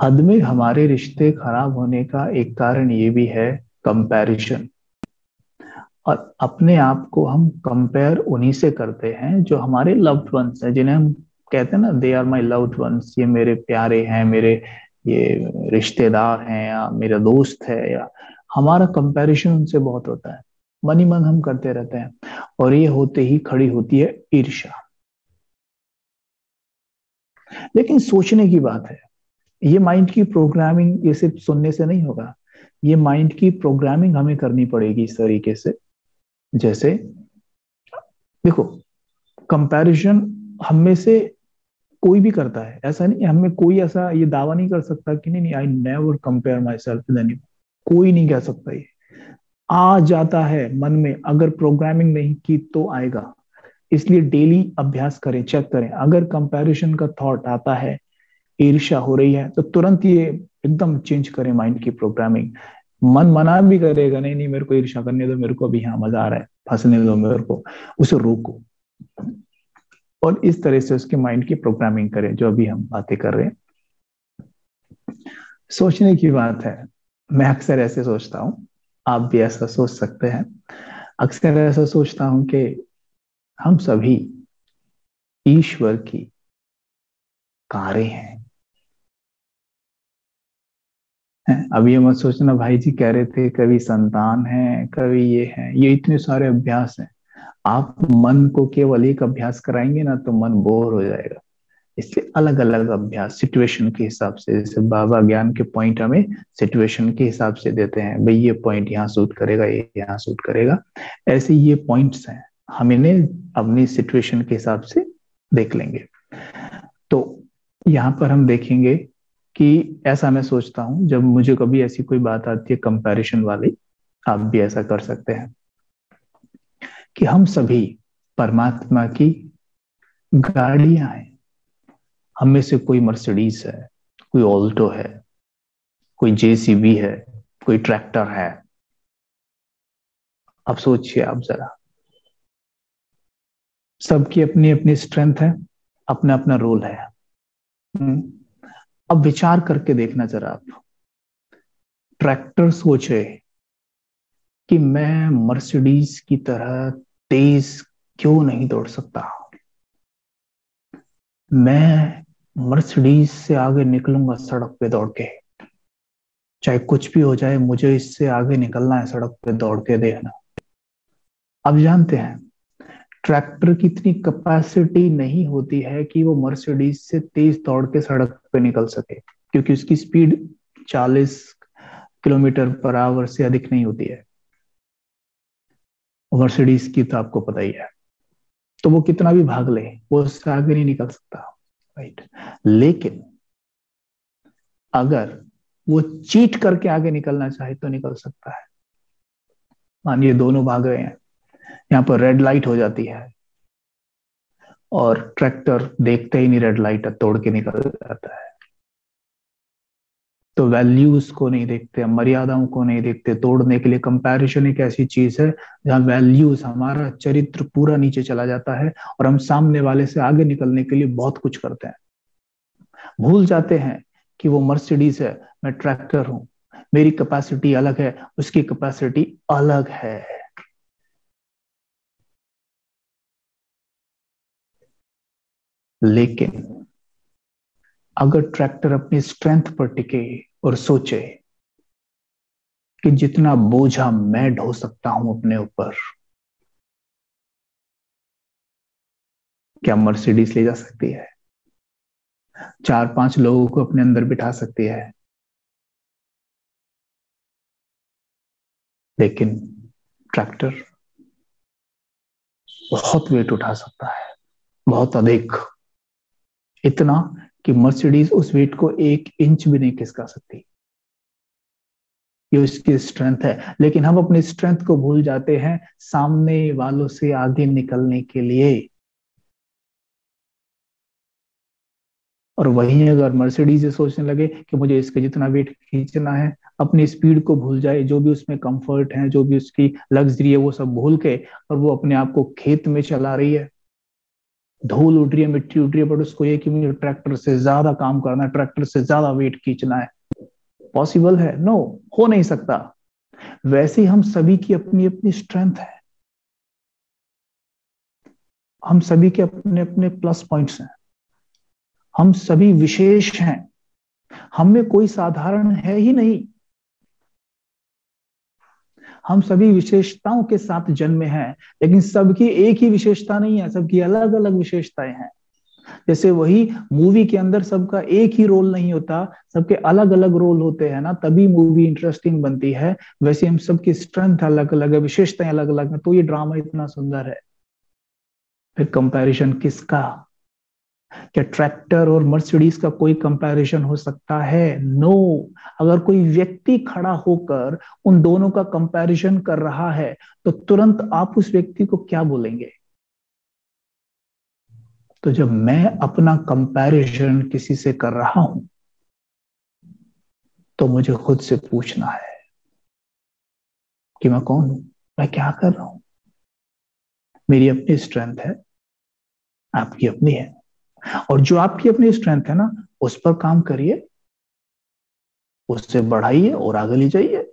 हद में हमारे रिश्ते खराब होने का एक कारण ये भी है, कंपैरिजन। और अपने आप को हम कंपेयर उन्हीं से करते हैं जो हमारे लव्ड वंस हैं, जिन्हें हम कहते हैं ना, they are my loved ones, ये मेरे प्यारे हैं, मेरे ये रिश्तेदार हैं, या मेरा दोस्त है, या हमारा कंपैरिजन उनसे बहुत होता है। मन ही मन हम करते रहते हैं, और ये होते ही खड़ी होती है ईर्ष्या। लेकिन सोचने की बात है, ये माइंड की प्रोग्रामिंग ये सिर्फ सुनने से नहीं होगा। ये माइंड की प्रोग्रामिंग हमें करनी पड़ेगी इस तरीके से। जैसे देखो, कंपैरिजन हम में से कोई भी करता है, ऐसा नहीं, हमें कोई ऐसा ये दावा नहीं कर सकता कि नहीं नहीं, I never compare my self with anyone. कोई नहीं कह सकता ये। आ जाता है मन में, अगर प्रोग्रामिंग नहीं की तो आएगा। इसलिए डेली अभ्यास करें, चेक करें, अगर कंपैरिजन का थॉट आता है, ईर्ष्या हो रही है, तो तुरंत ये एकदम चेंज करें माइंड की प्रोग्रामिंग। मन मना भी करेगा, नहीं नहीं मेरे को ईर्ष्या करने दो, मेरे को अभी यहाँ मजा आ रहा है, फंसने दो मेरे को, उसे रोको। और इस तरह से उसके माइंड की प्रोग्रामिंग करें, जो अभी हम बातें कर रहे हैं। सोचने की बात है, मैं अक्सर ऐसे सोचता हूँ, आप भी ऐसा सोच सकते हैं। अक्सर ऐसा सोचता हूँ कि हम सभी ईश्वर की कारें हैं। अब ये मत सोचना भाई जी कह रहे थे कभी संतान है, कभी ये है, ये इतने सारे अभ्यास हैं। आप मन को केवल एक अभ्यास कराएंगे ना तो मन बोर हो जाएगा। इसलिए अलग अलग अभ्यास सिचुएशन के हिसाब से, जैसे बाबा ज्ञान के पॉइंट हमें सिचुएशन के हिसाब से देते हैं, भाई ये पॉइंट यहाँ सूट करेगा, ये यहाँ सूट करेगा। ऐसे ये पॉइंट्स हैं, हम इन्हें अपनी सिचुएशन के हिसाब से देख लेंगे। तो यहाँ पर हम देखेंगे कि ऐसा मैं सोचता हूँ, जब मुझे कभी ऐसी कोई बात आती है कंपैरिजन वाली, आप भी ऐसा कर सकते हैं, कि हम सभी परमात्मा की गाड़ियां हैं। हम में से कोई मर्सिडीज है, कोई ऑल्टो है, कोई जेसीबी है, कोई ट्रैक्टर है। अब सोचिए आप जरा, सबकी अपनी अपनी स्ट्रेंथ है, अपना अपना रोल है। हम्म, अब विचार करके देखना जरा आप। ट्रैक्टर सोचे कि मैं मर्सिडीज की तरह तेज क्यों नहीं दौड़ सकता, मैं मर्सिडीज से आगे निकलूंगा सड़क पे दौड़ के, चाहे कुछ भी हो जाए, मुझे इससे आगे निकलना है, सड़क पे दौड़ के देखना। अब जानते हैं, ट्रैक्टर की इतनी कैपेसिटी नहीं होती है कि वो मर्सिडीज से तेज दौड़ के सड़क पे निकल सके, क्योंकि उसकी स्पीड 40 किलोमीटर पर आवर से अधिक नहीं होती है। मर्सिडीज की तो आपको पता ही है, तो वो कितना भी भाग ले, वो उससे आगे नहीं निकल सकता। राइट। लेकिन अगर वो चीट करके आगे निकलना चाहे तो निकल सकता है। मानिए दोनों भाग रहे हैं, यहाँ पर रेड लाइट हो जाती है, और ट्रैक्टर देखते ही नहीं रेड लाइट तोड़ के निकल जाता है। तो वैल्यूज को नहीं देखते, मर्यादाओं को नहीं देखते तोड़ने के लिए। कंपैरिजन एक ऐसी चीज है जहाँ वैल्यूज, हमारा चरित्र पूरा नीचे चला जाता है, और हम सामने वाले से आगे निकलने के लिए बहुत कुछ करते हैं। भूल जाते हैं कि वो मर्सिडीज है, मैं ट्रैक्टर हूं, मेरी कैपेसिटी अलग है, उसकी कैपेसिटी अलग है। लेकिन अगर ट्रैक्टर अपनी स्ट्रेंथ पर टिके और सोचे कि जितना बोझा मैं ढो सकता हूं अपने ऊपर, क्या मर्सिडीज ले जा सकती है? 4-5 लोगों को अपने अंदर बिठा सकती है, लेकिन ट्रैक्टर बहुत वेट उठा सकता है, बहुत अधिक। इतना कि मर्सिडीज उस वेट को 1 इंच भी नहीं खिसका सकती। ये उसकी स्ट्रेंथ है। लेकिन हम अपनी स्ट्रेंथ को भूल जाते हैं सामने वालों से आगे निकलने के लिए। और वहीं अगर मर्सिडीज ये सोचने लगे कि मुझे इसके जितना वेट खींचना है, अपनी स्पीड को भूल जाए, जो भी उसमें कंफर्ट है, जो भी उसकी लग्जरी है, वो सब भूल के, और वो अपने आप को खेत में चला रही है, धूल उड़ रही है, मिट्टी उड़ रही है, बट उसको ये कि मुझे ट्रैक्टर से ज्यादा काम करना है, ट्रैक्टर से ज्यादा वेट खींचना है। पॉसिबल है? नो, हो नहीं सकता। वैसे ही हम सभी की अपनी अपनी स्ट्रेंथ है, हम सभी के अपने अपने प्लस पॉइंट्स हैं, हम सभी विशेष हैं, हम में कोई साधारण है ही नहीं। हम सभी विशेषताओं के साथ जन्मे हैं, लेकिन सबकी एक ही विशेषता नहीं है, सबकी अलग अलग विशेषताएं हैं। जैसे वही मूवी के अंदर सबका एक ही रोल नहीं होता, सबके अलग अलग रोल होते हैं ना, तभी मूवी इंटरेस्टिंग बनती है। वैसे हम सबकी स्ट्रेंथ अलग अलग है, विशेषताएं अलग अलग है, तो ये ड्रामा इतना सुंदर है। फिर कंपैरिजन किसका? क्या ट्रैक्टर और मर्सिडीज का कोई कंपैरिजन हो सकता है? नो। अगर कोई व्यक्ति खड़ा होकर उन दोनों का कंपैरिजन कर रहा है, तो तुरंत आप उस व्यक्ति को क्या बोलेंगे? तो जब मैं अपना कंपैरिजन किसी से कर रहा हूं, तो मुझे खुद से पूछना है कि मैं कौन हूं, मैं क्या कर रहा हूं। मेरी अपनी स्ट्रेंथ है, आपकी अपनी है, और जो आपकी अपनी स्ट्रेंथ है ना, उस पर काम करिए, उससे बढ़ाइए और आगे ले जाइए,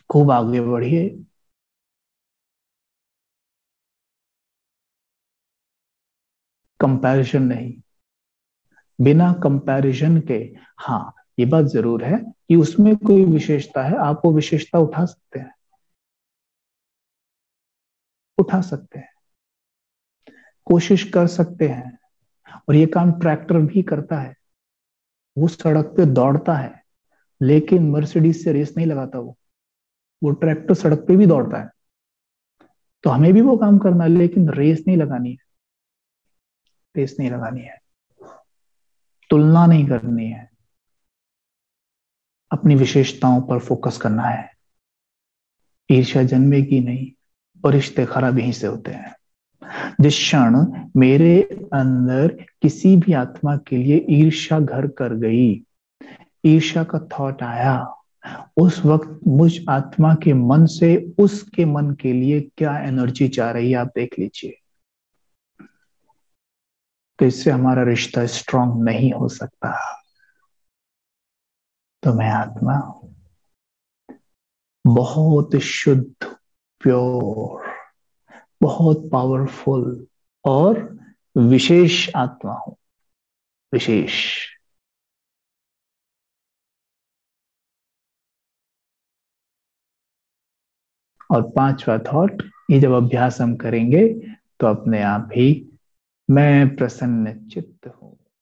खूब आगे बढ़िए। कंपैरिजन नहीं, बिना कंपैरिजन के। हाँ, ये बात जरूर है कि उसमें कोई विशेषता है, आप वो विशेषता उठा सकते हैं, उठा सकते हैं, कोशिश कर सकते हैं। और ये काम ट्रैक्टर भी करता है, वो सड़क पे दौड़ता है, लेकिन मर्सिडीज से रेस नहीं लगाता वो ट्रैक्टर सड़क पे भी दौड़ता है। तो हमें भी वो काम करना है, लेकिन रेस नहीं लगानी है, रेस नहीं लगानी है, तुलना नहीं करनी है, अपनी विशेषताओं पर फोकस करना है। ईर्ष्या जन्मेगी नहीं, और रिश्ते खराब यहीं से होते हैं। जिस क्षण मेरे अंदर किसी भी आत्मा के लिए ईर्ष्या घर कर गई, ईर्ष्या का थॉट आया, उस वक्त मुझ आत्मा के मन से उसके मन के लिए क्या एनर्जी जा रही है, आप देख लीजिए। तो इससे हमारा रिश्ता स्ट्रांग नहीं हो सकता। तो मैं आत्मा बहुत शुद्ध, प्योर, बहुत पावरफुल और विशेष आत्मा हूं, विशेष। और पांचवा थॉट, ये जब अभ्यास हम करेंगे, तो अपने आप ही मैं प्रसन्न चित्त हूं।